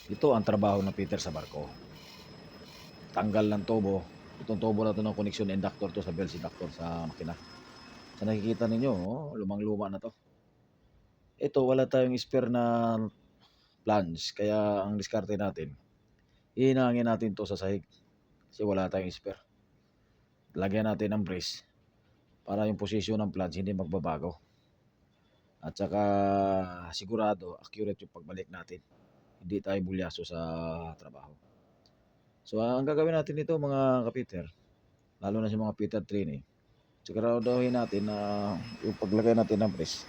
Ito ang trabaho ng Peter sa barko. Tanggal ng tubo. Itong tubo na ito ng connection inductor to sa bells inductor sa makina. Sa nakikita ninyo, lumang-luma na to. Ito, wala tayong spare na flange. Kaya ang diskarte natin, hihinangin natin to sa sahig. Kasi wala tayong spare. Lagyan natin ng brace para yung posisyon ng flange hindi magbabago. At saka sigurado, accurate yung pagbalik natin. Hindi tayo bulyaso sa trabaho. So ang gagawin natin dito mga kapiter, lalo na sa mga Peter training, siguraduhin natin na yung paglagay natin ng press,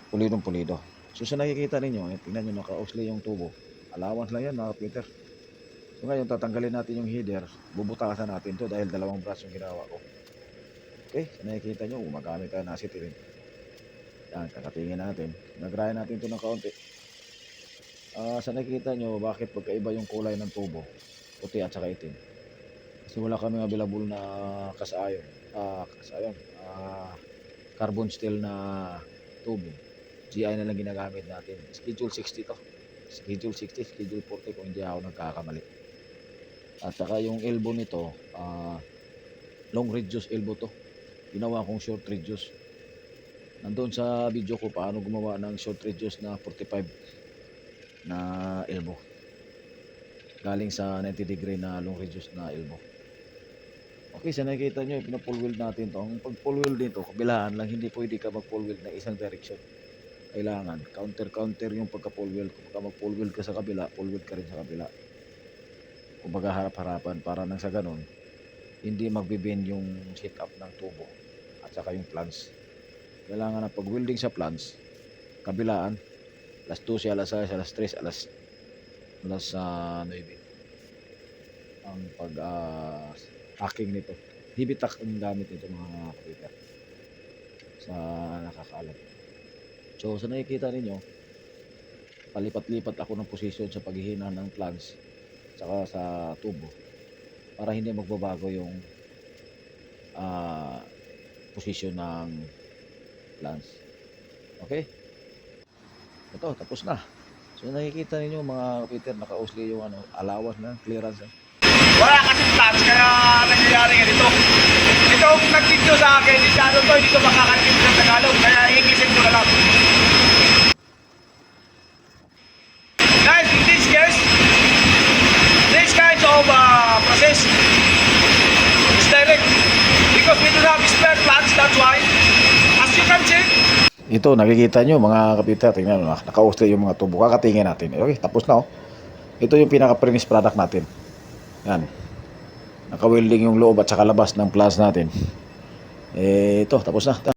pulidong-pulido. So sa nakikita ninyo, tingnan nyo naka-osli yung tubo. Allowance lang yan mga kapiter. So ngayon tatanggalin natin yung header, bubutasan natin to dahil dalawang brass yung ginawa ko. Okay, sa nakikita nyo, gumagamit tayo ng acetylene. Yan, kakatingin natin. Nagrayan natin to ng kaunti. Sa nakikita nyo, bakit pagkaiba yung kulay ng tubo? Puti at saka itim. Kasi wala kami available na kasayon. Carbon steel na tubo. GI na lang ginagamit natin. Schedule 60 to. Schedule 60, Schedule 40 kung hindi ako nagkakamali. At saka yung elbow nito, long radius elbow to. Ginawa kong short radius. Nandun sa video ko paano gumawa ng short radius na 45 na elbow. Galing sa 90 degree na long radius na elbow. Okay, sa nakikita nyo, pina-full weld natin to. Ang pag-full weld dito, kabilaan lang, hindi pwede ka mag-full weld na isang direction. Kailangan, counter yung pagka-full weld. Kung mag-full weld ka sa kabila, full weld ka rin sa kabila. Kung baga harap-harapan, para nang sa ganun, hindi magbibend yung setup ng tubo at saka yung flange. Kailangan na pag-welding sa flange, kabilaan, alas 12, alas 6, alas 3, alas 9 ang pag-hacking nito. Hibitak ang gamit nito mga kapiter sa nakakaalam. So sa nakikita ninyo, palipat-lipat ako ng posisyon sa paghihina ng flange saka sa tubo para hindi magbabago yung posisyon ng flange. Okay? Ito, tapos na. So nakikita ninyo mga kapiter, naka-osli yung allowance na, clearance. Wala kasi plans, kaya nangyayari ganito. Itong nag-video sa akin, hindi ko makakarinig sa Tagalog, kaya Englishin ko na lang. Guys, in this case, this kind of process is direct. Because we don't have spare plans, that's why. As you can see, ito, nakikita nyo mga kapiter, tingnan nyo, naka-osli yung mga tubo. Kakatingin natin. Okay, tapos na. Ito yung pinaka-finished product natin. Yan. Naka-welding yung loob at saka labas ng flange natin. Ito, tapos na.